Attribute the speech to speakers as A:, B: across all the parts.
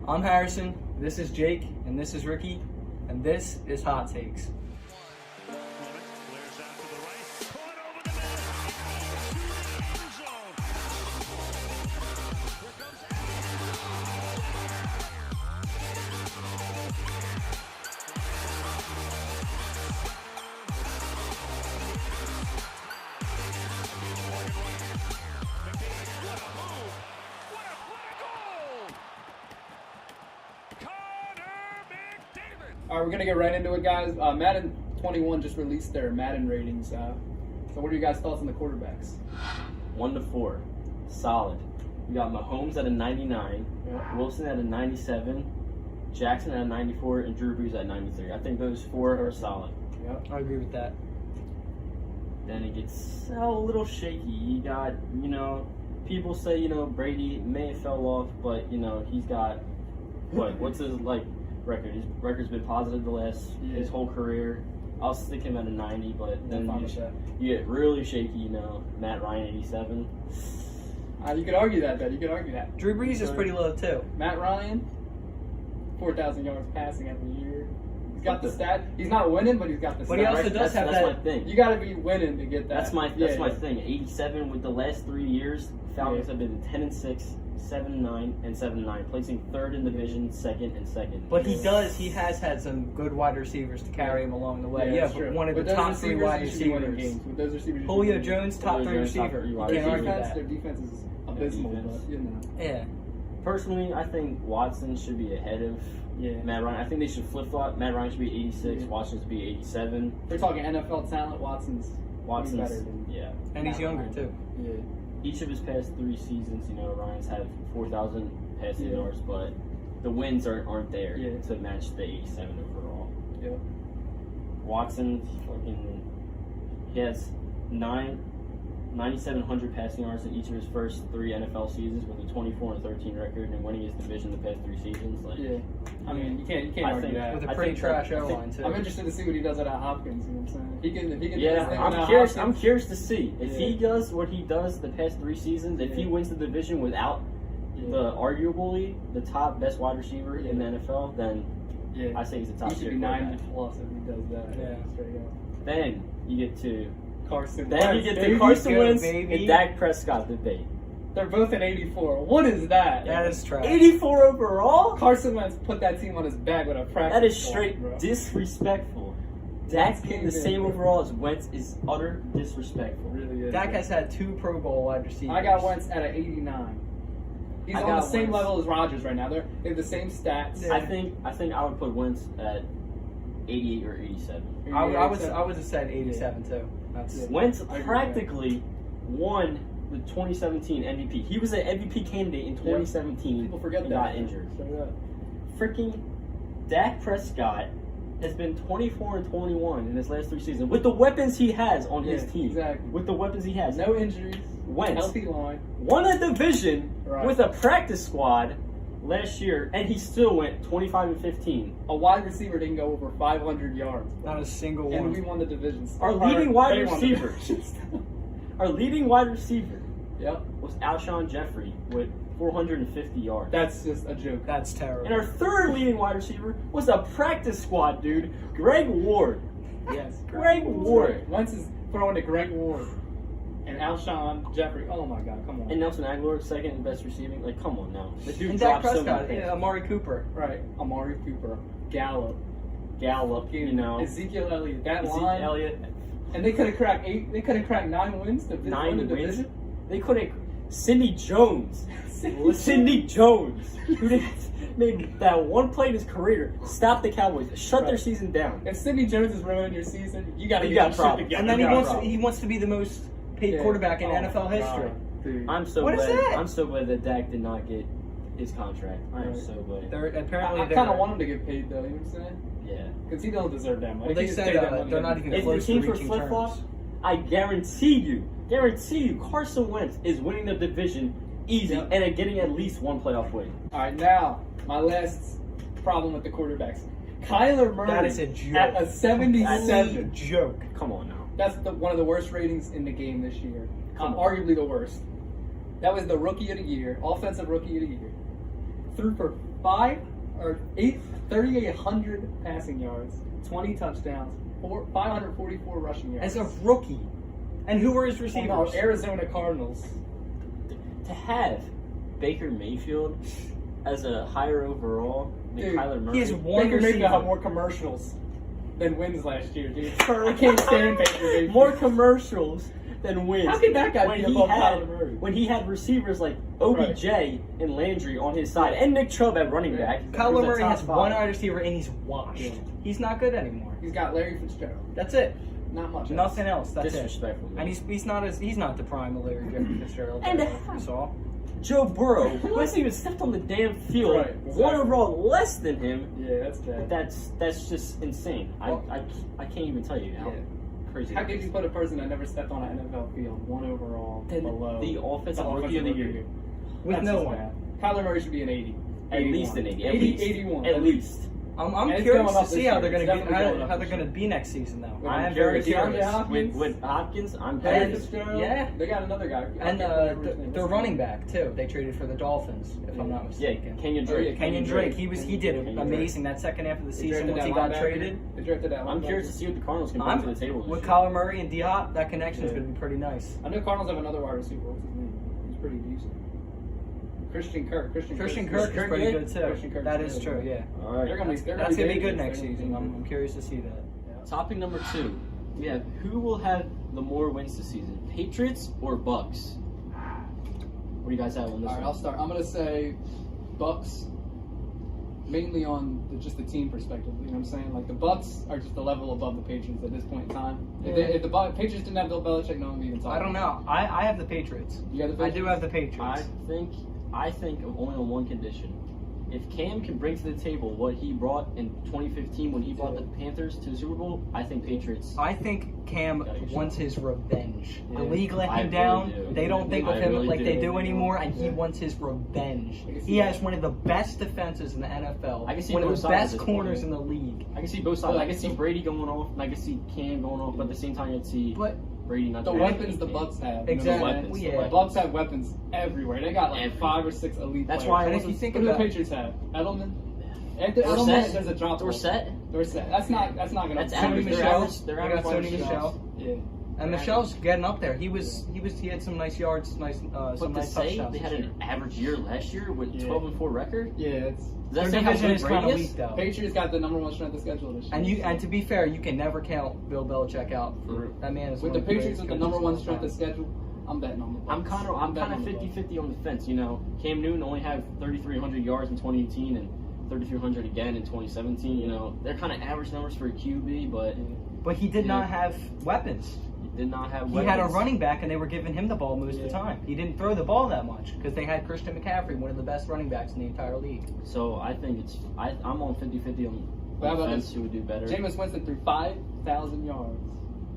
A: I'm Harrison, this is Jake, and this is Ricky, and this is Hot Takes.
B: All right, we're going to get right into it, guys. Madden 21 just released their Madden ratings. So what are your guys' thoughts on the quarterbacks?
C: 1 to 4. Solid. We got Mahomes at a 99, Wilson at a 97, Jackson at a 94, and Drew Brees at 93. I think those 4 are solid.
B: Yep.
A: I agree with that.
C: Then it gets a little shaky. You got, people say, Brady may have fell off, but, he's got, what's his, record? His record's been positive his whole career. I'll stick him at a 90, but then you get really shaky, Matt Ryan, 87.
B: You could argue that, though. You could argue that.
A: Drew Brees is pretty low, too.
B: Matt Ryan, 4,000 yards passing every year. He's got the stat. He's not winning, but he's got the stat.
A: But he also does have that.
C: That's my thing.
B: You got to be winning to get that.
C: That's my thing. 87 with the last 3 years. Falcons have been 10-6, 7-9, and 7-9, placing third in division, second and second.
A: But he has had some good wide receivers to carry him along the way.
B: Yeah,
A: but one of the top 3 wide receivers.
B: With those receivers,
A: Julio Jones, top 3 receiver. You can't argue that.
B: Their defense is abysmal, but
A: Yeah.
C: Personally, I think Watson should be ahead of Matt Ryan. I think they should flip-flop. Matt Ryan should be 86, Watson should be 87.
B: We're talking NFL talent. Watson's better than
A: and he's younger, too.
B: Yeah.
C: Each of his past 3 seasons, Ryan's had 4,000 passing yards, but the wins aren't there to match the 87 overall.
B: Yeah.
C: Watson, he has 9,700 passing yards in each of his first 3 NFL seasons with a 24-13 record and winning his division the past 3 seasons.
B: I mean, you can't argue that.
A: With a pretty trash O-line, too.
B: I'm interested to see what he does at Hopkins. You know what I'm saying? If he can do
C: yeah,
B: this thing
C: I'm
B: without
C: curious.
B: Hopkins,
C: I'm curious to see if he does what he does the past 3 seasons. If he wins the division without the arguably the top best wide receiver in the NFL, then I say he's a top.
B: He should be 90 plus if he does that.
A: Yeah.
B: Straight up.
C: Then you get to
B: Carson.
C: Then
B: Wentz,
C: you get
B: baby.
C: to Carson
A: Go,
C: Wentz
A: baby.
C: and Dak Prescott debate.
B: They're both at 84. What is that?
A: That is trash.
C: 84 overall?
B: Carson Wentz put that team on his back with a practice.
C: That is
B: squad,
C: straight
B: bro.
C: disrespectful. Dak getting the same overall as Wentz is utter disrespectful.
B: Really is.
A: Dak has had 2 Pro Bowl wide receivers.
B: I got Wentz at an 89. He's
C: I
B: on
C: got
B: the same
C: Wentz.
B: level as Rodgers right now. They have the same stats.
A: Yeah.
C: I think I would put Wentz at 88 or 87.
A: I would have said 87 too. That's
C: Wentz practically won the 2017 MVP. He was an MVP candidate in 2017.
B: People forget
C: and
B: that.
C: got injured. Freaking Dak Prescott has been 24-21 in his last 3 seasons with the weapons he has on his team.
B: Exactly.
C: With the weapons he has.
B: No injuries.
C: Wentz
B: Healthy line.
C: won a division
B: Right.
C: with a practice squad last year, and he still went 25-15.
B: A wide receiver didn't go over 500 yards.
A: not a single
B: And
A: one.
B: we won the division.
C: Our leading wide
B: They won the
C: receiver.
B: division.
C: Our leading wide receiver
B: Yep.
C: was Alshon Jeffrey with 450 yards.
B: That's just a joke.
A: That's
C: And
A: terrible.
C: our third leading wide receiver was a practice squad dude, Greg Ward.
B: Yes.
C: Greg Ward.
B: Wentz is throwing to Greg Ward. And Alshon Jeffrey. Oh my God, come on.
C: And Nelson Aguilar, second best receiving. Like, come on now. The dude
A: And Dak
C: dropped so
A: Prescott,
C: many passes.
A: Amari Cooper.
B: Right. Amari Cooper. Gallup.
C: Gallup,
B: Ezekiel Elliott. That
C: Ezekiel
B: line.
C: Elliott,
B: And they could have cracked 8. They could have cracked 9 wins to win the
C: 9 wins.
B: division.
C: They couldn't. Sidney Jones. Sidney Jones. Who made that one play in his career, stop the Cowboys, shut their season down.
B: If Sidney Jones is ruining your season, you got to
C: You
B: get
C: got
B: your shit
C: problems.
B: together.
A: And then
B: You got
A: he wants to be the most paid quarterback in NFL history.
B: Dude.
C: I'm so
A: What is
C: glad.
A: that?
C: I'm so glad that Dak did not get his contract. I am
B: Right.
C: so glad.
A: Apparently,
B: I kind of want him to get paid though. You know what I'm saying?
C: Yeah.
B: Because he don't deserve that money.
A: Well, they
B: He just
A: said
B: paid that money
A: they're not even
C: If the
A: close to
C: team for
A: reaching
C: flip flop,
A: terms.
C: I guarantee you, Carson Wentz is winning the division easy
B: Yep.
C: and getting at least 1 playoff win.
B: All right, now my last problem with the quarterbacks. Kyler Murray
A: That is a joke.
B: at a 77.
A: Joke.
C: Come on now.
B: That's one of the worst ratings in the game this year.
C: Come on.
B: Arguably the worst. That was the rookie of the year, offensive rookie of the year. Threw for 3,800 passing yards, 20 touchdowns, 544 rushing yards.
A: As a rookie. And who were his receivers?
B: Oh, no, Arizona Cardinals.
C: To have Baker Mayfield as a higher overall than
B: Dude,
C: Kyler Murray.
A: He has one
B: Baker Mayfield
A: receiver.
B: had more commercials than wins last year, dude. I can't stand Baker Mayfield.
C: More commercials than wins.
B: How could that guy be above Kyler Murray?
C: When he had receivers like OBJ and Landry on his side, and Nick Chubb at running back.
A: Kyler
C: who's a
A: Murray
C: top
A: has
C: five.
A: one wide receiver and he's washed.
B: Yeah.
A: He's not good anymore.
B: He's got Larry Fitzgerald.
A: That's it.
B: Not much.
A: Nothing else. That's it.
C: Disrespectful, man.
A: And he's not the prime of Larry Fitzgerald.
C: And
A: that we saw.
C: Joe Burrow, who hasn't even stepped on the damn field,
B: Right, exactly.
C: one overall less than him.
B: Yeah, that's bad.
C: That's just insane.
B: Well,
C: I can't even tell you how crazy.
B: How
C: that
B: could
C: is.
B: you put a person that never stepped on an NFL field, one overall, below
C: The offensive rookie of the year.
A: With
B: That's
A: no
B: just
A: one.
B: bad. Kyler Murray should be an 80.
C: At least an 80. At
B: 80,
C: least.
B: 81.
C: At least.
A: I'm
B: And it's
A: curious
B: going
A: to
B: up
A: see
B: this
A: how
B: year.
A: they're going
B: It's
A: to
B: definitely going up
A: how
B: this
A: they're going to
B: year.
A: be next season though.
B: With
A: I am very
B: DeAndre
A: curious.
B: Hopkins.
C: With Hopkins, I'm
B: Larry
C: very
B: Fitzgerald.
A: Yeah.
B: They got another guy. I
A: And
B: can't remember his name.
A: their running back too. They traded for the Dolphins, if I'm not
C: yeah,
A: mistaken.
C: Kenyon
B: Oh, yeah,
C: Drake.
A: Kenyon Drake. He did
C: Kenyon
A: amazing that second half of the
B: They
A: season
B: drafted
A: once he
B: that
A: got
B: linebacker.
A: traded.
B: They drafted that
C: I'm
B: linebacker.
C: curious to see what the Cardinals can bring to the table this
A: With
C: year.
A: Kyler Murray and D-Hop, that connection is
B: Yeah.
A: going to be pretty nice.
B: I know Cardinals have another wide receiver. What's his name? He's pretty decent. Christian Kirk.
A: Christian
B: Kirk's
A: Kirk is pretty good too.
B: Christian Kirk's
A: That
B: good.
A: is true. Yeah.
C: All right.
B: They're gonna be
A: That's going to be good
B: dangerous.
A: next
B: They're gonna
A: season.
B: be
A: I'm curious to see that.
C: Topic number 2. We have who will have the more wins this season, Patriots or Bucks? What do you guys have on this
B: All right,
C: one?
B: I'll start. I'm gonna say Bucks, mainly on just the team perspective. You know what I'm saying? Like the Bucks are just a level above the Patriots at this point in time. If the Patriots didn't have Bill Belichick, no one would even talk.
A: I don't know. I have the Patriots.
B: You got the
A: I
B: Patriots?
A: do have the Patriots.
C: I think of only on one condition. If Cam can bring to the table what he brought in 2015 when he brought the Panthers to the Super Bowl, I think Patriots.
A: I think Cam wants his revenge. The
B: Yeah.
A: league let
C: I
A: him
C: really
A: down.
C: do.
A: They don't think of
C: I
A: him
C: really
A: like they
C: do.
A: do anymore, and he
B: Yeah.
A: wants his revenge.
B: I can see
A: He
B: that.
A: has one of the best defenses in the NFL.
C: I can see
A: one of
C: both
A: the
C: sides
A: best
C: of this
A: corners
C: point.
A: in the league.
C: I can see both sides. I can see Brady going off, and I can see Cam going off, but at the same time, I'd see
A: But
C: Brady not
B: The
C: doing
B: weapons
C: anything.
B: the Bucks have.
A: Exactly.
B: You know what I'm saying?
A: Yeah.
B: The Bucks have weapons everywhere. They got like
C: Everywhere.
B: 5 or 6 elite
C: That's
B: players.
C: why I
A: and if
C: wasn't-
A: you think
B: What do the
A: about
B: Patriots have? Edelman? After
C: Dorsett?
B: Edelman, there's a drop.
C: Dorset?
B: Dorset. That's not gonna.
C: That's
A: Sony
C: average. They're
A: Michel,
C: average. They're
A: they
C: average
A: got
C: wide
A: Sony
C: receivers.
A: Michel.
B: Yeah.
A: And Michelle's getting up there. He had some nice yards,
C: But
A: some
C: to
A: nice
C: say
A: touchdowns.
C: they had
A: this year.
C: an average year last year with 12-4 record,
B: Yeah, it's
C: does that
A: Their
C: say how
A: division
C: good
A: is kind
C: Brady
A: of
C: is?
A: weak though.
B: Patriots got the number 1 strength of schedule this year.
A: And to be fair, you can never count Bill Belichick out. That man is
B: with
A: one
B: the
A: of
B: Patriots with the
A: greatest
B: number 1
A: coaches
B: strength of
A: all time.
B: schedule, I'm betting on the Bucks.
C: I'm kind of 50-50 on the fence. You know, Cam Newton only had 3,300 yards in 2018 and 3,300 again in 2017. You know, they're kind of average numbers for a QB, but
A: But he did not have weapons.
C: he did not have.
A: He had a
C: weapons.
A: running back, and they were giving him the ball most of the
B: Yeah.
A: time. He didn't throw the ball that much because they had Christian McCaffrey, one of the best running backs in the entire league.
C: So I think I'm on 50-50 on
B: How about
C: fence
B: this?
C: who would do better.
B: Jameis Winston threw 5,000 yards,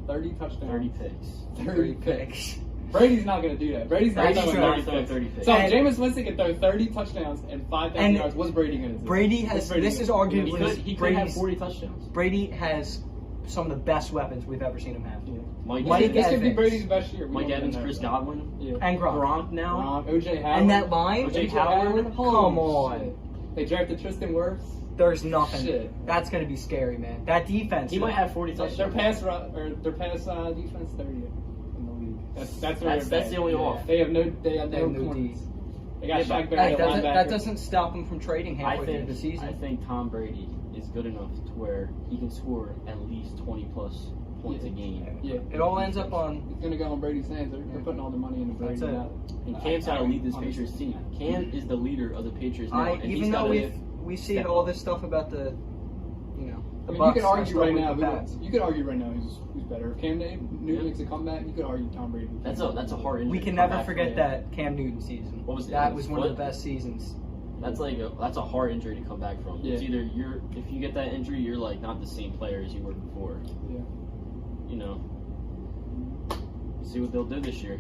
B: 30 touchdowns,
C: 30 picks.
B: 30 picks. Brady's not going to do that. Brady's not
C: Brady's
B: throwing
C: not
B: 30
C: throwing
B: picks.
C: 30 picks.
B: So
A: And-
B: if Jameis Winston can throw 30 touchdowns and 5,000
A: And
B: yards, what's Brady going to do?
A: Brady
B: What's
A: has.
B: Brady
A: This is
B: gonna do?
C: He
A: arguably
C: could have
A: Brady's.
C: 40 touchdowns.
A: Brady has some of the best weapons we've ever seen him have.
C: Mike
B: This could be
A: Evans.
B: Brady's best year. We
C: Mike
B: don't
C: Evans,
B: know
C: Chris
B: that.
C: Godwin,
B: Yeah.
A: And Gronk.
C: Gronk now.
B: OJ Howard.
A: And that line,
C: OJ Howard,
A: come
B: Holy
A: on.
B: shit. They drafted Tristan Wirfs.
A: There's nothing.
B: Shit.
A: That's going to be scary, man. That defense.
C: He might have 40
B: Their
C: touchdowns.
B: pass defense 30th in the league. That's where
C: That's
B: they're
C: the
B: bad.
C: only off.
B: They have no
A: They have no
B: corners.
A: D.
B: They got
C: Yeah,
B: Shaq
C: but-
B: Barrett
A: Hey,
B: at
A: that
B: linebacker.
A: doesn't stop him from trading halfway through the season.
C: I think Tom Brady is good enough to where he can score at least 20 plus points a game.
B: Yeah,
A: It all ends up on.
B: it's gonna go on Brady's hands. They're putting all the money into Brady.
A: That's it.
B: now.
C: And Cam's got to lead this
B: Honestly.
C: Patriots team. Cam is the leader of the Patriots now. and
A: Even
C: he's
A: though
C: gotta-
A: we've seen all this stuff about the,
B: I
A: the
B: mean, you
A: Bucs
B: could
A: and
B: argue
A: stuff
B: right
A: with
B: now.
A: the Pats.
B: You could argue right now who's better. If Cam Newton makes a comeback, you could argue Tom Brady.
C: That's a hard injury.
A: We can
C: to come
A: never
C: back
A: forget
C: from.
A: that Cam Newton season.
C: What was it?
A: That was one of
C: Foot?
A: the best seasons.
C: That's a hard injury to come back from. It's
B: Yeah.
C: either if you get that injury, you're like not the same player as you were before.
B: Yeah.
C: You know. See what they'll do this year.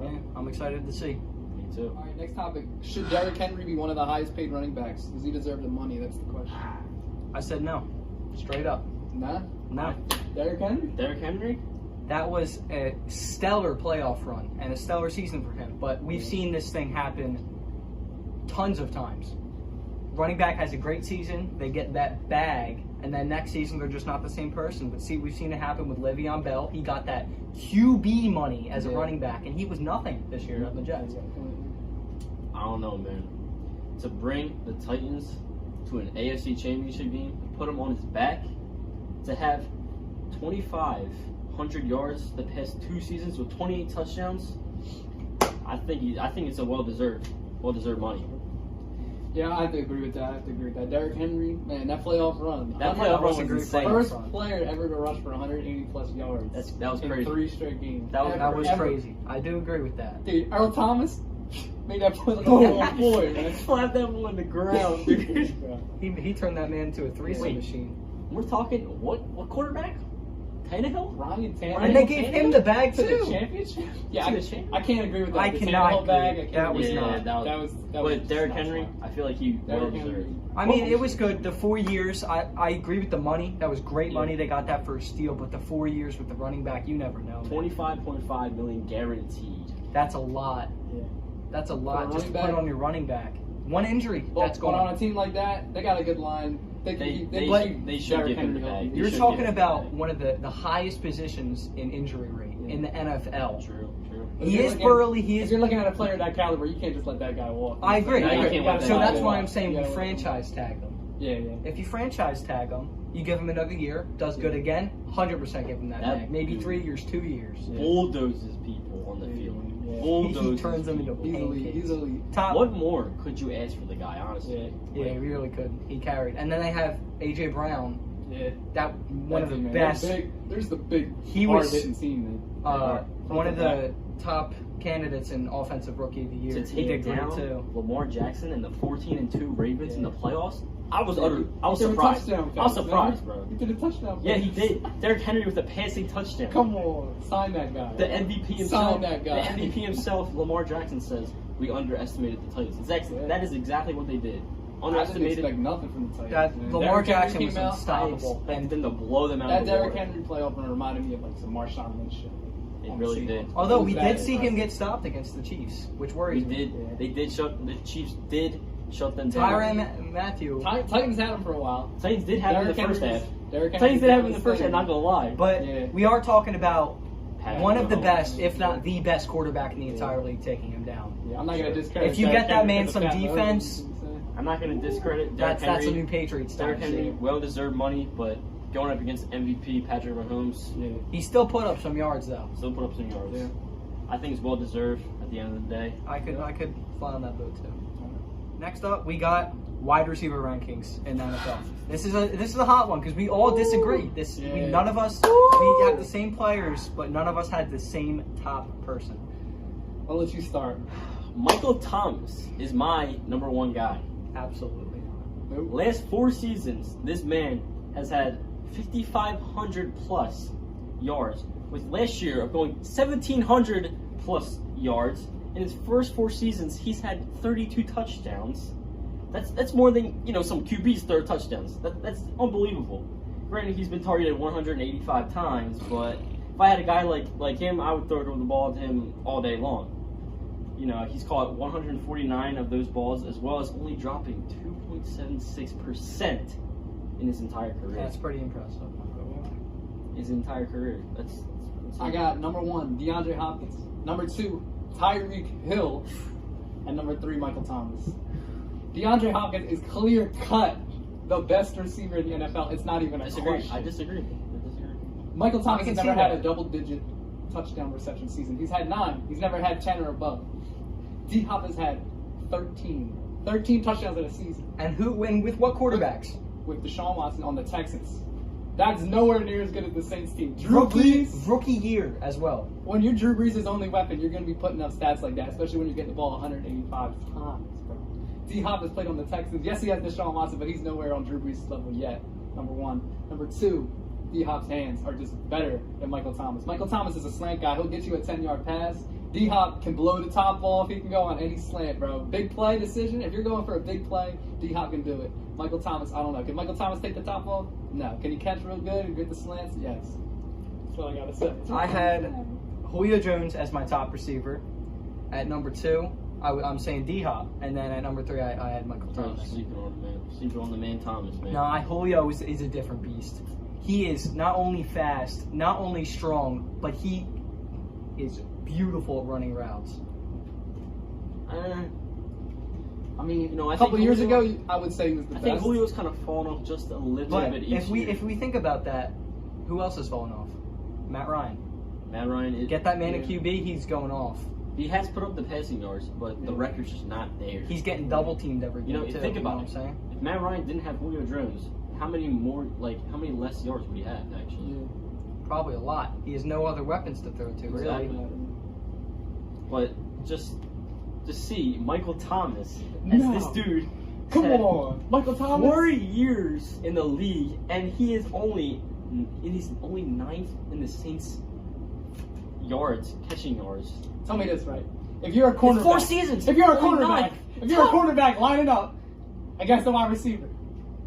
A: Yeah, I'm excited to see.
C: Me too.
B: All right, next topic. Should Derrick Henry be one of the highest paid running backs? Does he deserve the money? That's the question.
A: I said no, straight up.
B: Nah.
A: No.
B: Derrick Henry?
C: Derrick Henry?
A: That was a stellar playoff run and a stellar season for him. But we've seen this thing happen tons of times. running back has a great season, they get that bag, and then next season they're just not the same person. But see, we've seen it happen with Le'Veon Bell. He got that QB money as a running back, and he was nothing this year on the Jets.
C: I don't know, man. To bring the Titans to an AFC Championship game, put him on his back, to have 2,500 yards the past 2 seasons with 28 touchdowns, I think it's a well-deserved money.
B: Yeah, I have to agree with that. Derrick Henry, man, that playoff run.
C: That playoff run was insane.
B: First player ever to rush for 180 plus yards.
C: That was crazy.
B: In 3 straight games.
A: That was crazy. I do agree with that.
B: Dude, Earl Thomas made that play like a little boy, man.
C: Slap that one on the ground, dude.
A: He turned that man into a threesome
C: Wait.
A: machine.
C: We're talking what quarterback? Tannehill?
B: Ryan Tannehill.
A: And they gave him the bag
B: to the
A: too.
B: championship. Yeah,
C: To the championship?
B: I can't agree with that.
A: I
B: The
A: cannot
B: Tannehill bag,
A: agree.
B: I can't
A: That was
B: agree.
A: not.
B: That was.
C: But Derrick
B: not
C: Henry,
B: smart.
C: I feel like he well
B: Derrick
C: deserved.
B: Henry.
A: I mean, it was good. The 4 years, I agree with the money. That was great money. They got that for a steal. But the 4 years with the running back, you never know.
C: $25.5 million guaranteed.
A: That's a lot.
B: Yeah.
A: That's a lot
B: For a
A: just to
B: running
A: put
B: back.
A: on your running back. One injury,
B: But
A: that's
B: on
A: gone.
B: a team like that, they got a good line.
C: They
B: should
C: should give him the
B: Henry
C: bag.
B: healthy.
A: You're
C: should
A: talking
C: give him
A: about
C: the bag.
A: one of the highest positions in injury rate in the NFL.
C: True.
B: If
A: He
B: you're
A: is
B: looking-
A: burly. He
B: If
A: is.
B: you're looking at a player that caliber, you can't just let that guy walk.
A: I agree.
C: No,
A: I
C: you
A: agree.
C: can't let that
A: So
C: guy
A: that's why I'm
B: walk.
A: saying we
B: Yeah.
A: franchise tag him.
B: Yeah.
A: If you franchise tag him, you give him another year, does good again, 100% give him that
C: That
A: bag. Maybe
C: dude.
A: 3 years, 2 years.
C: Bulldozes people on the field.
B: Yeah.
C: Bulldozes
A: He turns them into
C: people.
B: He's elite.
A: Top.
C: What more could you ask for the guy, honestly?
B: Yeah.
A: Yeah, he really could. He carried. And then they have AJ Brown.
B: Yeah.
A: That one of the
B: Man,
A: best.
B: There's the big
A: He was,
B: hard-hitting team, man.
A: One of the top candidates in offensive rookie of the year.
C: To
A: He
C: take
A: did great
C: down
A: too.
C: Lamar Jackson and the 14-2 Ravens in the playoffs, I was
B: He did a
C: surprised.
B: touchdown
C: I was
B: pass,
C: surprised,
B: man.
C: bro.
B: He did a touchdown.
C: Yeah,
B: pass.
C: he did. Derrick Henry with a passing touchdown.
B: Come on, sign that guy.
C: The MVP himself.
B: Sign that guy.
C: The MVP himself, Lamar Jackson, says we underestimated the Titans. That is exactly what they did.
B: I didn't
C: Underestimated.
B: expect nothing from the Titans.
A: That
B: man.
A: Lamar
B: Derrick Henry
A: Jackson was
B: came out,
A: unstoppable.
C: expected them to blow them out
B: That
C: of the
B: Derrick
C: water.
B: Henry playoff run reminded me of like some Marshawn Lynch shit.
C: It really did.
A: Although
B: It
A: we
B: was
A: did
B: bad.
A: see him get stopped against the Chiefs, which worries me.
B: Yeah.
C: They did shut the Chiefs did shut them down.
A: Tyrann Matthew.
B: Titans had him for a while.
C: Titans did have him in the first half.
B: Derrick Henry
C: Titans did have him in
B: his
C: the first half,
B: thing.
C: not gonna lie.
A: But
B: Yeah.
A: we are talking about
C: Patrick
A: one of the
C: Mahomes.
A: best, if not the best quarterback in the entire league taking him down.
B: Yeah, I'm not gonna discredit.
A: If you
B: Derrick
A: get that
B: Henry
A: man
B: because
A: some
B: of Pat
A: defense,
B: Mahomes.
C: I'm not gonna discredit Derrick
A: That's a
C: Henry.
A: new Patriots
C: Derrick
A: time.
C: Henry, well-deserved money, but going up against MVP Patrick Mahomes,
B: Yeah.
A: He still put up some yards though.
C: still put up some yards.
B: Yeah.
C: I think it's well-deserved at the end of the day.
A: I could fly on that boat too. Next up, we got wide receiver rankings in the NFL. This is a hot one because we all disagree. None of us we have the same players, but none of us had the same top person.
B: I'll let you start.
C: Michael Thomas is my number one guy.
A: Absolutely not.
B: Nope.
C: Last 4 seasons, this man has had 5,500 plus yards, with last year of going 1,700 plus yards. In his first 4 seasons, he's had 32 touchdowns. That's more than some QBs throw touchdowns. That's unbelievable. Granted, he's been targeted 185 times, but if I had a guy like him, I would throw the ball to him all day long. He's caught 149 of those balls, as well as only dropping 2.76% in his entire career.
A: That's pretty impressive.
C: His entire career. That's
B: I got number 1, DeAndre Hopkins. Number 2, Tyreek Hill. And number 3, Michael Thomas. DeAndre Hopkins is clear cut the best receiver in the NFL. It's not even a question.
C: I disagree.
B: Michael Thomas
A: I can
B: has never
A: see
B: had
A: that.
B: a double-digit touchdown reception season. He's had 9. He's never had 10 or above. D-Hop has had 13. 13 touchdowns in a season
A: And with what quarterbacks?
B: with Deshaun Watson on the Texans. That's nowhere near as good as the Saints team. Drew Brees,
A: Rookie year as well.
B: when you're Drew Brees' only weapon, you're going to be putting up stats like that, especially when you get the ball 185 times, bro. D-Hop has played on the Texans. Yes, he has Deshaun Watson, but he's nowhere on Drew Brees' level yet, number 1. Number 2, D-Hop's hands are just better than Michael Thomas. Michael Thomas is a slant guy. He'll get you a 10-yard pass. D-Hop can blow the top off. He can go on any slant, bro. Big play decision. If you're going for a big play, D-Hop can do it. Michael Thomas, I don't know. Can Michael Thomas take the top off? No. Can he catch real good and get the slants? Yes. That's what I got to say.
A: I had Julio Jones as my top receiver. At number 2, I'm saying D-Hop, and then at number 3 I had Michael
C: I'm
A: Thomas.
C: sleeping on the man Thomas, man.
A: No, Julio is a different beast. He is not only fast, not only strong, but he is beautiful at running routes.
B: I mean,
C: You know, I
B: a couple
C: think
B: years
C: Julio-
B: ago, I would say he was the
C: I
B: best.
C: think Julio's kind of fallen off just a little
A: But
C: bit each year.
A: if we think about that, who else has fallen off? Matt Ryan.
C: Matt Ryan,
A: Get that man a
B: Yeah.
A: QB, he's going off.
C: he has put up the passing yards, but the record's just not there.
A: He's getting double teamed every game
C: You know,
A: too.
C: think about
A: what I'm
C: it.
A: saying?
C: If Matt Ryan didn't have Julio Jones, how many less yards would he have actually?
B: Yeah.
A: Probably a lot. He has no other weapons to throw to, really.
C: Exactly. But just to see Michael Thomas as
B: No.
C: this dude.
B: Come
C: had
B: on, Michael Thomas.
C: 4 years in the league, and he's only ninth in the Saints catching yards.
B: Tell me this, right? If you're a cornerback,
C: 4 seasons.
B: If you're a
C: Only
B: cornerback, lining up against a wide receiver,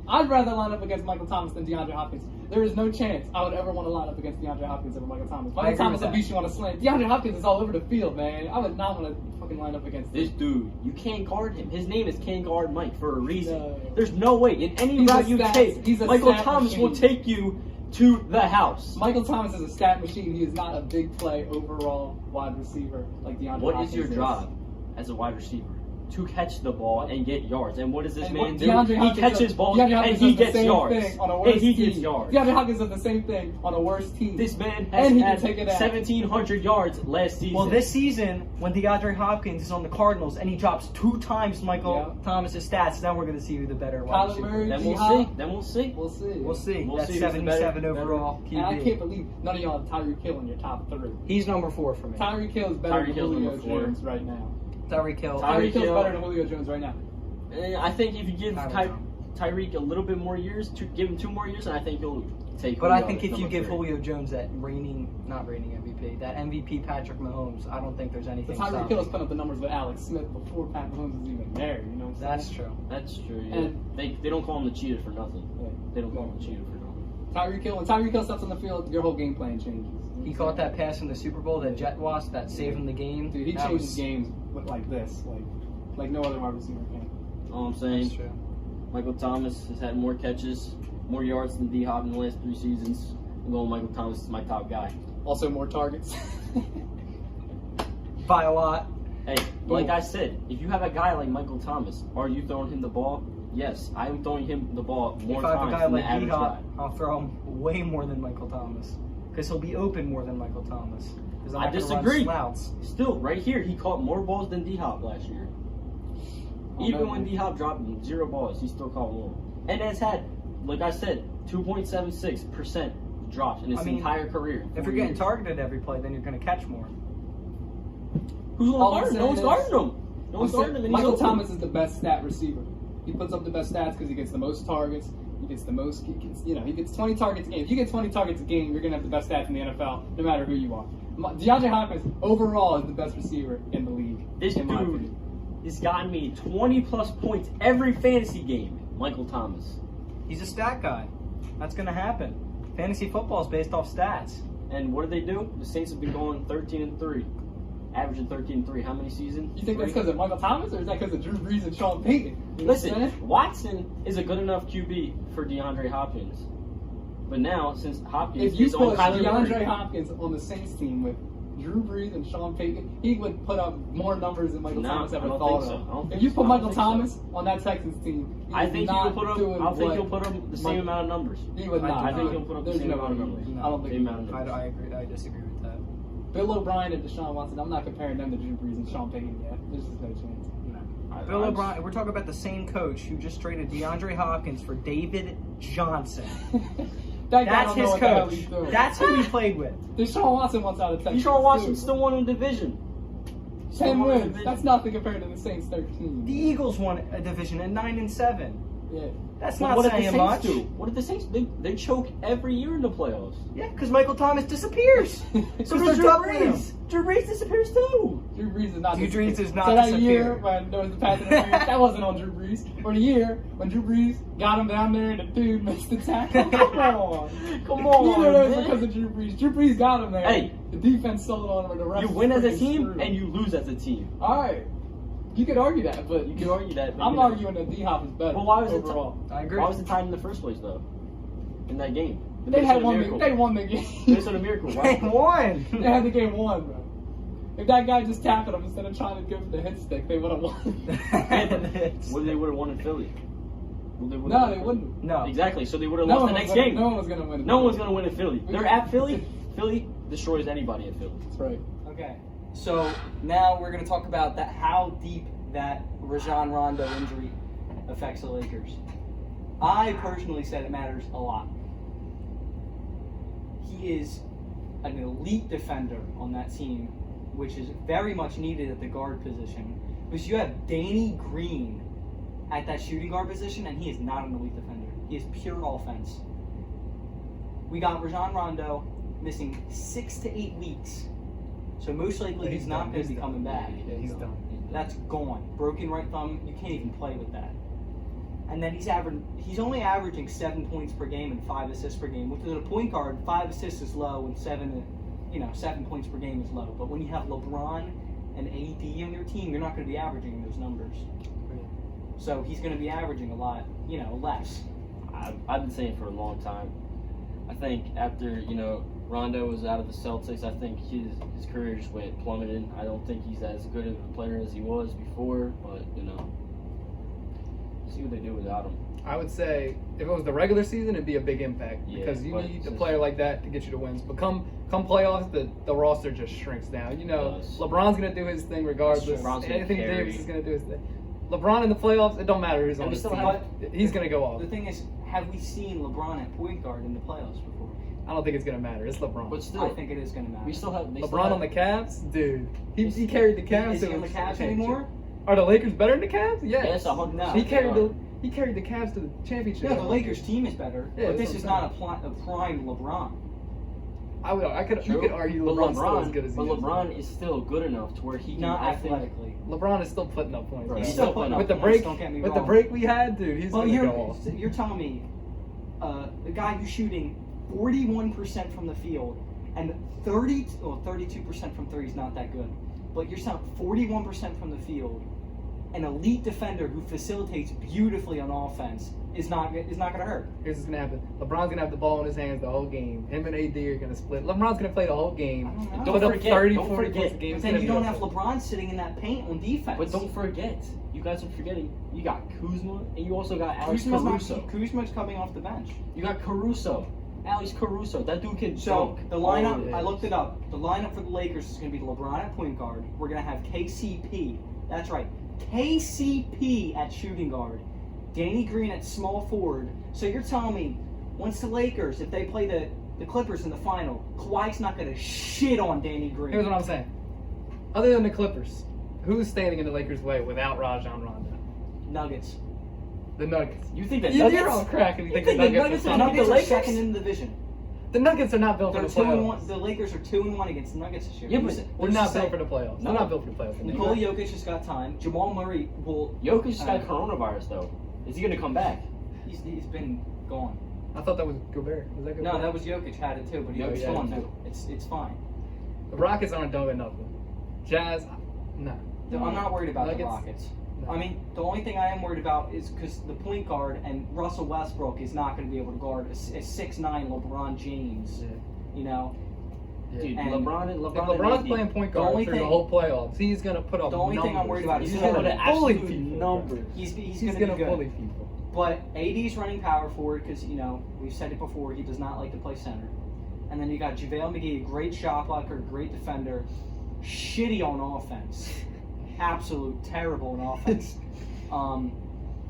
B: I'd rather line up against Michael Thomas than DeAndre Hopkins. There is no chance I would ever want to line up against DeAndre Hopkins over Michael Thomas.
A: I
B: Michael
A: agree
B: Thomas
A: with
B: will beat you on a slant. DeAndre Hopkins is all over the field, man. I would not want to fucking line up against
C: This
B: him.
C: dude, you can't guard him. His name is Can't Guard Mike for a reason.
B: No.
C: There's no way in any
B: He's a
C: route you
B: stat-
C: take,
B: he's a
C: Michael
B: stat
C: Thomas
B: machine.
C: will take you to the house.
B: Michael Thomas is a stat machine. He is not a big play overall wide receiver like DeAndre
C: What
B: Hopkins
C: is your job as a wide receiver? To catch the ball and get yards. And what does this
B: And
C: man
B: what
C: do?
B: DeAndre
C: He
B: Hopkins
C: catches
B: does-
C: balls
B: DeAndre
C: and
B: Hopkins
C: he
B: does the
C: gets
B: same
C: yards.
B: thing on a
C: And
B: worse
C: he
B: team.
C: gets yards.
B: DeAndre Hopkins does the same thing on a worse team.
C: This man
B: And
C: has
B: he can
C: had
B: take it out.
C: 1,700 yards last season.
A: Well, this season, when DeAndre Hopkins is on the Cardinals and he drops 2 times Michael
B: Yeah.
A: Thomas's stats, then we're going to see who the better wide
B: Kyler
A: receiver
B: Murray,
A: is.
C: Then we'll
B: D-Hop.
C: see. Then we'll see.
B: We'll see.
A: We'll see.
C: We'll
A: That's
C: see who's the
A: 77
C: better-
A: overall
B: And I
A: QB.
B: can't believe none of y'all have Tyreek Hill in your top 3.
A: He's number 4 for me.
B: Tyreek Hill is better
C: Tyreek
B: than
C: Hill's
B: Julio
C: number 4.
B: Jones right now.
A: Tyreek Hill.
C: Tyreek
B: Tyreek Hill's
C: Hill.
B: better than Julio Jones right now.
C: I think if you give
A: I don't know.
C: Tyreek a little bit more years, give him 2 more years, and I think he'll take.
A: But I
C: Julio
A: think
C: as
A: if you
C: number
A: give
C: 3.
A: Julio Jones that not reigning MVP, that MVP Patrick Mahomes, I don't think there's
B: But
A: anything
B: Tyreek
A: stopping
B: Hill is
A: him.
B: putting up the numbers with Alex Smith before Pat Mahomes was even there. You know what I'm saying?
A: That's true.
C: That's true. Yeah.
B: And-
C: They don't call him the cheater for nothing.
B: Yeah.
C: They don't call him the cheater for nothing.
B: Tyreek Hill. When Tyreek Hill steps on the field, your whole game plan changes.
A: He caught that pass in the Super Bowl, that jet wasp that saved him the game.
B: Dude, he
A: That
B: changes
A: was-
B: games with like this, like no other wide receiver can.
C: All I'm saying,
A: That's true.
C: Michael Thomas has had more catches, more yards than D-Hop in the last 3 seasons. I'm going Michael Thomas is my top guy.
B: Also, more targets.
A: By a lot.
C: Hey, like I said, if you have a guy like Michael Thomas, are you throwing him the ball? Yes, I am throwing him the ball more
A: If I have a
C: times
A: guy
C: than the
A: like
C: average
A: D-Hop,
C: guy.
A: I'll throw him way more than Michael Thomas. Because he'll be open more than Michael Thomas. 'Cause I'm
C: I
A: not gonna run
C: disagree.
A: slouts.
C: Still, right here, he caught more balls than D-Hop last year. Even when D-Hop dropped 0 balls, he still caught more. And has had, like I said, 2.76% drops in his
A: I mean,
C: entire career.
A: If
C: 4
A: you're getting
C: years.
A: targeted every play, then you're going to catch more.
C: Who's
B: All I'm
C: going to guard him? No
B: saying
C: one's
B: is-
C: guarding him. No one's
B: I'm
C: guarding him.
B: saying
C: And
B: Michael
C: he's open.
B: Thomas is the best stat receiver. He puts up the best stats because he gets the most targets. He gets the most. He gets 20 targets a game. If you get 20 targets a game, you're gonna have the best stats in the NFL, no matter who you are. DeAndre Hopkins overall is the best receiver in the league.
C: This
B: in my
C: dude
B: opinion.
C: has gotten me 20-plus points every fantasy game. Michael Thomas.
A: He's a stat guy. That's going to happen. Fantasy football is based off stats.
C: And what do they do? The Saints have been going 13-3. Averaging 13-3. How many seasons?
B: You think that's
C: 3?
B: because of Michael Thomas, or is that because of Drew Brees and Sean Payton? You know what I'm
C: Listen,
B: saying?
C: Watson is a good enough QB for DeAndre Hopkins. But now, since Hopkins
B: If you
C: is on
B: put
C: Kyler
B: DeAndre
C: Murray,
B: Hopkins on the Saints team with Drew Brees and Sean Payton, he would put up more numbers than Michael
C: No,
B: Thomas
C: I
B: ever
C: don't
B: thought
C: think so. I
B: of.
C: don't
B: If
C: think
B: you
C: so.
B: put
C: I don't
B: Michael
C: think so.
B: Thomas on that Texans team,
C: I think he'll put up.
B: doing
C: I think
B: what
C: he'll put up the same amount of numbers.
B: He would not.
C: I think he'll put up the
B: There's
C: same
B: no
C: amount of
B: way.
C: numbers.
B: I don't think
C: Same
B: he
C: amount of
B: would.
C: numbers.
A: I agree. I disagree with that.
B: Bill O'Brien and Deshaun Watson, I'm not comparing them to Drew Brees and Sean Payton yet. There's just no chance.
A: Bill O'Brien, we're talking about the same coach who just traded DeAndre Hopkins for David Johnson.
B: That guy
A: That's
B: don't know
A: his
B: what the hell
A: coach.
B: he's doing.
A: That's who he played with.
B: Deshaun Watson wants out of Texas.
C: Deshaun Watson
B: too.
C: still won a division.
B: 10
C: won a
B: wins.
C: division.
B: That's nothing compared to the Saints 13.
A: The Eagles won a division at 9-7.
B: Yeah.
A: That's
C: But
A: not
C: what did the
A: saying
C: Saints
A: much.
C: do? What did the Saints? They choke every year in the playoffs.
A: Yeah, because Michael Thomas disappears. So
C: So
A: does
C: does
A: Drew Brees.
C: Drew Brees disappears too.
B: Drew Brees is not
A: Drew
B: disappearing.
A: Brees is not
B: So that
A: disappearing.
B: year when there was the pass interference, that wasn't on Drew Brees. Or the year when Drew Brees got him down there and the dude missed the tackle. Come on.
C: Come on,
B: Neither of those
C: man.
B: because of Drew Brees. Drew Brees got him there.
C: Hey.
B: The defense sold on him and the rest
C: You
B: was
C: win as a
B: freaking
C: team
B: screwed.
C: and you lose as a team.
B: All right. You could argue that, but
C: You can argue that. But,
B: I'm
C: you know,
B: arguing that D-Hop is better.
C: Well, why was
B: overall?
A: I agree.
C: Why was it tied in the first place though? In that game, the
B: They had
C: Minnesota
B: won.
C: Miracle.
B: They won the game.
C: Minnesota Miracle.
A: They
C: Why?
A: won.
B: They had the game won, bro. If that guy just tackled him instead of trying to give him the hit stick, they would have won.
C: Well, they would have won in Philly. Well,
B: No, they wouldn't.
A: No.
C: Exactly. So they would have
B: No
C: lost
B: one
C: the
B: was
C: next
B: gonna,
C: game.
B: no one was gonna win.
C: No one's gonna win in Philly. They're at Philly. Philly destroys anybody in Philly.
B: That's right.
A: Okay, so now we're going to talk about that. How deep that Rajon Rando injury affects the Lakers. I personally said it matters a lot. He is an elite defender on that team, which is very much needed at the guard position. Because you have Danny Green at that shooting guard position, and he is not an elite defender. He is pure offense. We got Rajon Rando missing 6 to 8 weeks. So most likely he's not going to be coming back.
B: Yeah, he's done.
A: That's gone. Broken right thumb, you can't even play with that. And then he's only averaging 7 points per game and 5 assists per game. Which is a point guard, 5 assists is low and 7 points per game is low. But when you have LeBron and AD on your team, you're not going to be averaging those numbers. So he's going to be averaging a lot, less.
C: I've been saying for a long time. I think after Rondo was out of the Celtics, I think his career just went plummeting. I don't think he's as good of a player as he was before, but see what they do without him.
B: I would say if it was the regular season, it'd be a big impact
C: Yeah,
B: because you
C: but
B: need a
C: since-
B: player like that to get you to wins. But come playoffs, the roster just shrinks down.
C: does.
B: LeBron's gonna do his thing regardless.
C: LeBron's gonna
B: Anything
C: carry.
B: Davis is gonna do his thing. LeBron in the playoffs, it don't matter who's
C: And
B: on
C: we
B: his
C: still
B: team.
C: have-
B: He's gonna go off.
A: The thing is, have we seen LeBron at point guard in the playoffs before?
B: I don't think it's gonna matter. It's LeBron.
C: But still,
A: I think it is going to matter.
C: we still have they still
B: LeBron
C: have-
B: on the Cavs, dude. He carried the Cavs.
A: Is
B: to
A: he on the
B: a
A: Cavs
B: championship.
A: anymore?
B: Are the Lakers better than the Cavs? Yes.
C: Yes, 100%.
A: No.
B: He carried
C: they are.
B: He carried the Cavs to the championship.
A: No, the Lakers team is better,
B: Yeah,
A: but
B: that's
A: this is
B: what I'm
A: not a prime LeBron.
B: You could argue
C: But
B: LeBron's still as good as he
C: but
B: is.
C: LeBron is still good enough to where he can.
A: Not
C: I think-
A: athletically.
B: LeBron is still putting up points.
C: Right.
B: man.
C: He's still putting up
B: with the
A: points,
B: break.
A: don't get me
B: With the
A: wrong.
B: break we had, dude, he's
A: Well,
B: gonna go off.
A: you're telling me the guy who's shooting 41% from the field and 32% from three is not that good, but you're saying 41% from the field, an elite defender who facilitates beautifully on offense is not going to hurt.
B: Here's what's gonna happen. LeBron's gonna have the ball in his hands the whole game. Him and AD are gonna split. LeBron's gonna play the whole game.
A: I don't know.
C: Don't
B: Put up
C: forget-
B: 30,
C: don't
B: 40
C: forget.
B: points a game.
A: But
B: It's
A: then
B: gonna
A: you
B: be
A: don't
B: okay.
A: have LeBron sitting in that paint on defense.
C: But don't forget, you guys are forgetting. You got Kuzma, and you also got Alex Caruso.
A: Kuzma's coming off the bench.
C: You got Caruso, Alex Caruso. That dude can
A: So
C: dunk.
A: the lineup,
B: yeah.
A: I looked it up. The lineup for the Lakers is going to be LeBron at point guard. We're going to have KCP. That's right, KCP at shooting guard. Danny Green at small forward. So you're telling me, once the Lakers, if they play the Clippers in the final, Kawhi's not going to shit on Danny Green.
B: Here's what I'm saying. Other than the Clippers, who's standing in the Lakers' way without Rajon Rondo?
A: Nuggets.
B: The Nuggets.
C: You think that
B: You're
C: Nuggets?
B: all cracking. You think
C: think
B: the
C: the
B: Nuggets
C: Nuggets
B: are
C: are
B: not
C: not
B: the
C: the
A: Nuggets are
C: Lakers?
A: second in the division.
B: The Nuggets are not built for
A: They're
B: the
A: 2-1.
B: playoffs.
A: The Lakers are 2-1 against the Nuggets this year.
C: Yeah,
A: Who's-
C: but
B: They're
A: who's
B: not
A: to say?
B: built for the playoffs.
C: No.
B: They're not built for the playoffs.
A: Nikola Jokic just got time. Jamal Murray will.
C: Jokic just got coronavirus though. Is he gonna come back?
A: He's been gone.
B: I thought that was Gobert. Was that Gobert?
A: No, that was Jokic had it too, but
C: Jokic
A: Jokic's
C: had it
A: gone
C: too.
A: now. It's fine.
B: The Rockets aren't doing nothing. Jazz, no.
A: I'm not worried about the
B: Nuggets?
A: Rockets.
B: No.
A: I mean, the only thing I am worried about is because the point guard and Russell Westbrook is not going to be able to guard a 6'9" LeBron James.
B: Yeah.
A: You know,
C: Dude,
A: And
C: LeBron
B: If
C: and
B: LeBron's
C: AD,
B: playing point
A: The
B: guard
A: only
B: through the
A: thing-
B: whole playoffs, he's gonna put up
A: The only thing I'm
B: numbers.
A: worried about is
C: he's
A: gonna
C: gonna
A: put
B: bully
C: absolute
B: people.
C: numbers.
A: he's
B: He's
A: going to
B: gonna
A: be good.
B: bully people.
A: But AD's running power forward because, we've said it before, he does not like to play center. And then you got JaVale McGee, a great shot blocker, great defender, shitty on offense. Absolute terrible on offense.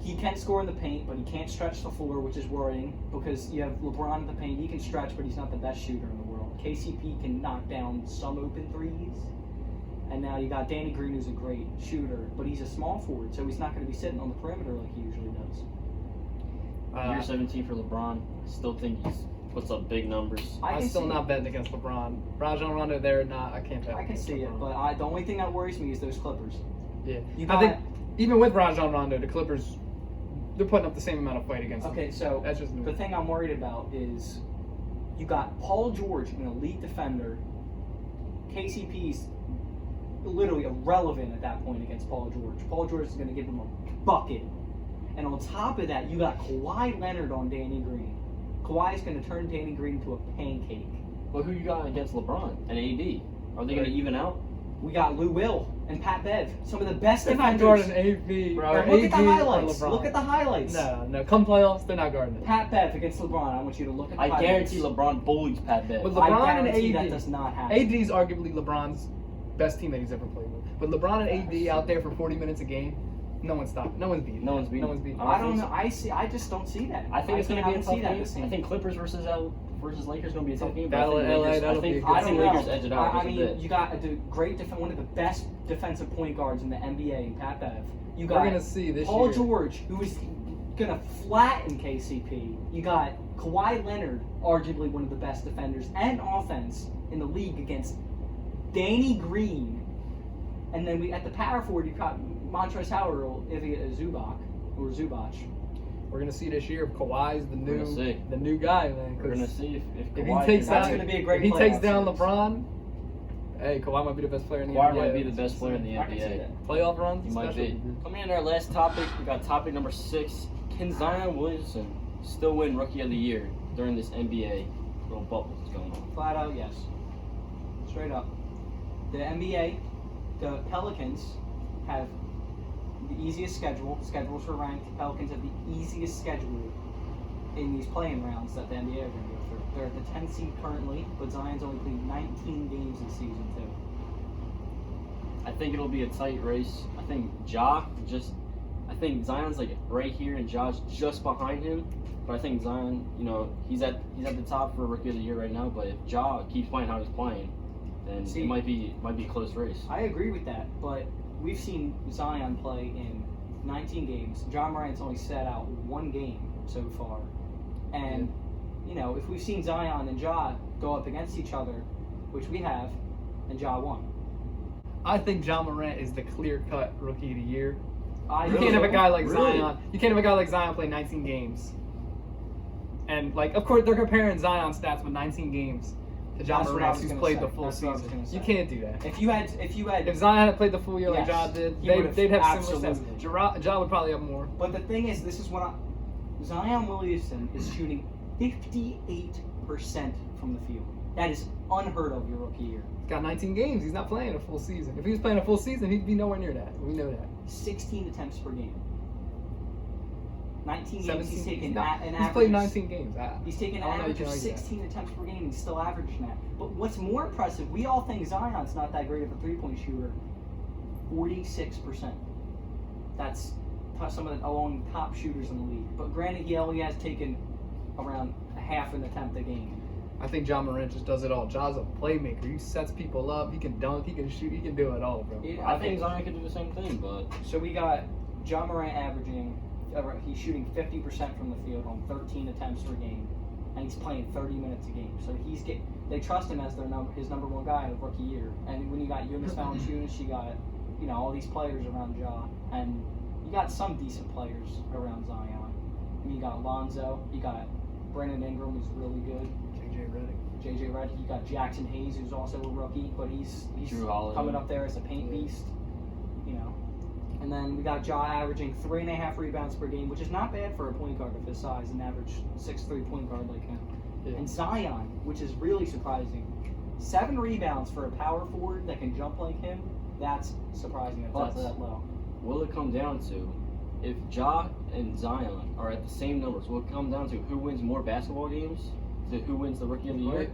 A: He can score in the paint, but he can't stretch the floor, which is worrying because you have LeBron in the paint. He can stretch, but he's not the best shooter in the world. KCP can knock down some open threes. And now you got Danny Green, who's a great shooter, but he's a small forward, so he's not going to be sitting on the perimeter like he usually does.
C: Year 17 for LeBron. I still think he puts up big numbers.
A: I
B: I'm
A: can
B: still
A: see
B: not betting against LeBron. Rajon Rondo there, I can't bet.
A: I can
B: against
A: see it,
B: LeBron.
A: but the only thing that worries me is those Clippers.
B: Yeah,
A: You
B: I
A: got
B: think even with Rajon Rondo, the Clippers, they're putting up the same amount of fight against them.
A: okay. So
B: That's just me.
A: the thing I'm worried about is you got Paul George, an elite defender. KCP's literally irrelevant at that point against Paul George. Paul George is going to give him a bucket. And on top of that, you got Kawhi Leonard on Danny Green. Kawhi is going to turn Danny Green into a pancake.
C: But who you got against LeBron and AD? Are they going to even out?
A: We got Lou Will and Pat Bev, some of the best
D: They're not
A: defenders.
D: guarding AV.
C: Bro,
D: or
A: Look
D: AD
A: at the highlights.
D: or LeBron.
A: Look at the highlights.
D: No. Come playoffs, they're not guarding it.
A: Pat Bev against LeBron. I want you to look at the
C: I
A: highlights.
C: guarantee LeBron bullies Pat Bev.
D: With
A: I
D: LeBron and
A: guarantee
D: AD.
A: that does not happen.
D: AD is arguably LeBron's best team that he's ever played with. But LeBron and AD out there for 40 minutes a game, no one's stopping. No one's beating.
C: No one's beating.
D: No one's beating.
A: I don't know. I just don't see that.
C: I think it's going to be a
A: don't
C: tough
A: see that
C: game.
A: the same.
C: I think Clippers versus Lakers going to be a tough game. But
D: Battle
C: I
D: of
C: think
D: LA,
C: Lakers,
D: that'll be a good
C: I think
A: don't
C: Lakers
A: know.
C: edge it out
A: I
C: just a
A: mean,
C: bit.
A: you got a great one of the best defensive point guards in the NBA in Pat Bev. You got
D: We're gonna see this
A: Paul
D: year.
A: George, who is gonna flatten KCP. You got Kawhi Leonard, arguably one of the best defenders and offense in the league against Danny Green. And then at the power forward, you got Montrezl Harrell or Zubac.
D: We're gonna see this year if Kawhi's the
C: We're gonna see.
D: new guy, man.
C: We're
D: 'cause
C: going to see if
D: if
C: Kawhi
D: he takes
A: That's
D: down,
A: gonna be a great
D: if he takes
A: playoff
D: down
A: series.
D: LeBron, hey, Kawhi might be the best player in the
C: Kawhi
D: NBA.
C: might be the best player in the
A: I can see
C: NBA.
A: that.
D: Playoff runs,
C: He might
D: especially.
C: be. Coming in our last topic, we got topic number 6. Can Zion Williamson still win Rookie of the Year during this NBA little bubble that's going on?
A: Flat out, yes. Straight up. The NBA, the Pelicans have the easiest schedule. Schedules are ranked. The Pelicans have the easiest schedule in these playing rounds that the NBA are going to go through. They're at the 10th seed currently, but Zion's only played 19 games this season, too.
C: I think it'll be a tight race. I think I think Zion's like right here and Ja's just behind him. But I think Zion, he's at the top for Rookie of the Year right now. But if Ja keeps playing how he's playing, then it might be a close race.
A: I agree with that, but we've seen Zion play in 19 games. John Morant's only sat out one game so far. And, if we've seen Zion and Ja go up against each other, which we have, and Ja won.
D: I think John Morant is the clear-cut Rookie of the Year.
A: I
D: You
A: do.
D: can't have a guy like
C: Really?
D: Zion. You can't have a guy like Zion play 19 games. And of course, they're comparing Zion's stats with 19 games to John
A: That's what I
D: Morant,
A: was
D: who's
A: gonna
D: played
A: say.
D: the full
A: That's what I was
D: season.
A: gonna say.
D: You can't do that.
A: If you had,
D: If Zion had played the full year like
A: Yes,
D: Ja did,
A: he would've
D: they'd have similar
A: absolutely.
D: stats. Ja would probably have more.
A: but the thing is, this is what Zion Williamson is shooting 58% from the field. That is unheard of your rookie year.
D: He's got 19 games. He's not playing a full season. If he was playing a full season, he'd be nowhere near that. We know that.
A: 16 attempts per game. 19 games.
D: 17
A: He's taken
D: he's not-
A: an
D: he's
A: average.
D: played 19 games.
A: He's taken
D: I
A: an
D: don't know
A: average
D: you
A: of
D: can argue that.
A: 16 attempts per game. He's still averaging that. But what's more impressive, we all think Zion's not that great of a three-point shooter. 46%. That's some of the along the top shooters in the league. But granted, he only has taken around a half an attempt a game.
D: I think John Morant just does it all. Ja's a playmaker. He sets people up. He can dunk. He can shoot. He can do it all, bro.
A: Yeah,
C: I think Zion could do the same thing, but
A: So we got John Morant averaging, he's shooting 50% from the field on 13 attempts per game, and he's playing 30 minutes a game. So they trust him as his number one guy in the rookie year. And when you got Jonas Valanciunas, you got all these players around Ja, and you got some decent players around Zion. I mean, you got Lonzo, you got Brandon Ingram, who's really good. JJ Redick, you got Jackson Hayes, who's also a rookie, but he's
C: Drew Holiday.
A: coming up there as a paint beast. And then we got Ja averaging 3.5 rebounds per game, which is not bad for a point guard of his size, an average 6'3" point guard like him.
D: Yeah.
A: And Zion, which is really surprising, 7 rebounds for a power forward that can jump like him. That's surprising. That's that low.
C: will it come down to if Ja and Zion are at the same numbers? Will it come down to who wins more basketball games? To who wins the Rookie of the Year?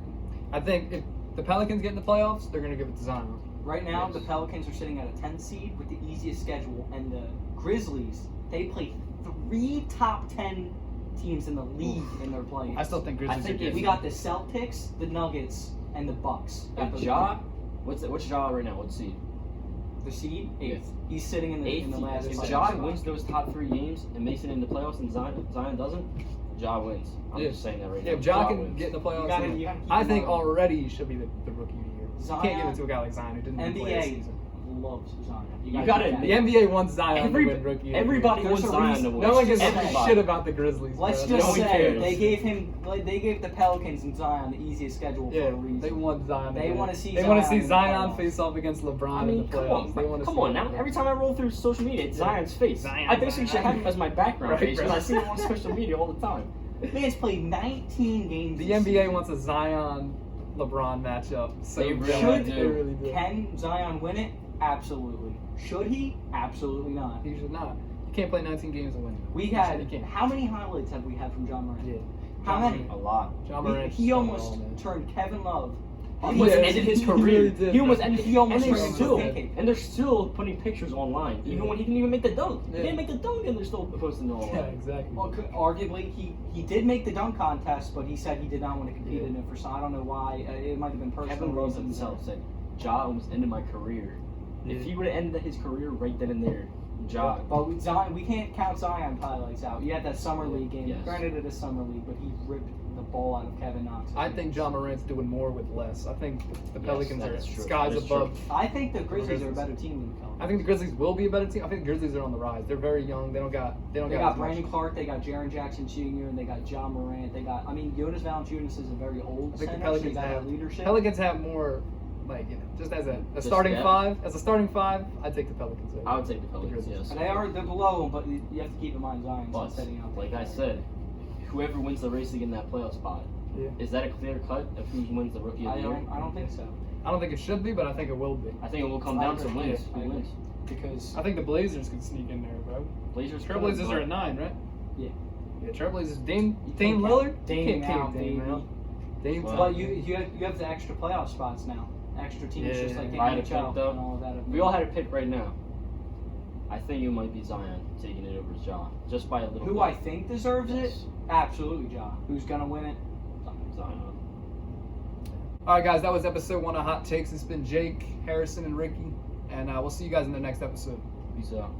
D: I think if the Pelicans get in the playoffs, they're going to give it to Zion.
A: Right now,
C: Yes.
A: the Pelicans are sitting at a 10 seed with the easiest schedule, and the Grizzlies, they play 3 top 10 teams in the league in their play.
D: I still think Grizzlies
C: think
D: are
C: if
A: We
D: good.
A: got the Celtics, the Nuggets, and the Bucks.
C: If Ja, what's Ja right now? What's seed?
A: The seed, 8th.
C: Yes.
A: He's sitting in the
C: 8th.
A: last
C: If
A: spot.
C: Ja wins those top 3 games and makes it into playoffs, and Zion doesn't, Ja wins. I'm
D: Yeah.
C: just saying that right
D: Yeah,
C: now.
D: if Ja can
C: wins.
D: get in the playoffs,
A: You gotta keep
D: I
A: him
D: think
A: on.
D: already he should be the Rookie of the Year. You
A: Zion-
D: can't give it to a guy like Zion who didn't even play this
A: NBA
D: season.
A: loves Zion.
C: You gotta
A: do that.
D: The NBA wants Zion to win Rookie of the Year.
C: Everybody
A: There's
C: wants
A: a
C: Zion
A: reason-
C: to win.
D: No one gives a
C: Everybody.
D: shit about the Grizzlies.
A: Let's
D: bro.
A: just
C: No one
A: say
C: cares.
A: they gave the Pelicans and Zion the easiest schedule for
D: Yeah,
A: a reason.
D: they want Zion.
A: They
D: win.
A: wanna see
D: They want to
A: Zion
D: see
A: in the
D: Zion
A: playoffs.
D: face off against LeBron
C: I
D: in
C: mean,
D: the
C: come
D: playoffs. They
C: on,
D: wanna
C: come
D: see
C: on.
D: that.
C: Now, every time I roll through social media, it's Zion's face.
D: Zion,
C: I basically should
D: Zion.
C: have him as my background
D: Right,
C: face because
D: bro.
C: I see him on social media all the time.
A: Man's played 19 games.
D: The
A: this
D: NBA
A: season.
D: wants a Zion LeBron matchup. So
C: They really
D: bad.
C: do.
D: They really do.
A: Can Zion win it? Absolutely. Should he? Absolutely not.
D: He should not. You can't play 19 games and win.
A: We
D: You
A: had
D: can't.
A: how many highlights have we had from John Morant?
D: Yeah.
A: How
D: John
A: many?
D: Morant.
C: A lot.
D: John
A: He,
D: Morant.
A: he almost
D: man.
A: turned Kevin Love.
C: He
A: into-
C: almost
D: Yeah,
C: ended his
D: he
C: career.
D: really did,
C: He almost
D: man.
C: ended.
A: He almost
C: and they're
A: turned
C: still
A: into pancake.
C: and they're still putting pictures online, even when he didn't even make the dunk.
D: Yeah.
C: He didn't make the dunk, and they're still posting it online.
D: Yeah, exactly.
A: Well, arguably, he did make the dunk contest, but he said he did not want to compete
D: Yeah.
A: in it for some. I don't know why. It might have been personal
C: Kevin Love
A: reasons.
C: himself said, "Ja almost ended my career. If
D: Yeah.
C: he would have ended his career right then and there, Ja."
A: But we can't count Zion highlights out. You had that summer league game.
C: Yes.
A: Granted, it is summer league, but he ripped the ball out of Kevin Knox.
D: I think John Morant's doing more with less. I think the Pelicans
C: that
D: are
C: is true.
D: skies
C: That is
D: above.
A: I think the Grizzlies are a better team than the Pelicans.
D: I think the Grizzlies will be a better team. I think the Grizzlies are on the rise. They're very young. They don't got
A: They
D: as
A: got
D: much.
A: Brandon Clark, they got Jaren Jackson Jr., and they got John Morant. They got, Jonas Valanciunas is a very old
D: I think
A: center,
D: the
A: so
D: Pelicans
A: they got
D: have
A: leadership.
D: Pelicans have more, like, just as a
C: Just
D: starting
C: depth.
D: five. As a starting five, I'd take the Pelicans.
C: I would take the Pelicans.
D: Grizzlies.
C: Yes.
A: And they're below them, but you have to keep in mind Zion's
C: But
A: not setting out.
C: like I said, whoever wins the race to get in that playoff spot,
D: Yeah.
C: is that a clear cut of who wins the Rookie of the Year?
A: I don't think so.
D: I don't think it should be, but I think it will be.
C: I think it will come
A: I
C: down to
A: agree.
C: wins.
A: Yeah, I
C: Who
A: agree.
C: wins?
A: Because
D: I think the Blazers could sneak in there, bro.
C: Blazers.
D: Trailblazers
C: could,
D: are at 9, right?
A: Yeah.
D: Yeah, Trailblazers. Dame
A: You
D: Dame
A: can't
D: Lillard.
A: count
D: You
A: Dame
D: can't
A: out,
D: count Dame
A: baby.
D: out. Dame.
C: Wow.
A: But you have the extra playoff spots now. Extra teams
D: Yeah,
A: just like the
C: if I had to
A: NHL
C: pick, though,
A: and all of that.
C: We all had a pick right now. I think it might be Zion taking it over Ja, just by a little
A: Who
C: bit.
A: I think deserves it?
C: Yes.
A: Absolutely, Ja. Who's gonna win it?
C: Zion.
D: All right, guys, that was episode 1 of Hot Takes. It's been Jake, Harrison, and Ricky, and we'll see you guys in the next episode.
C: Peace out.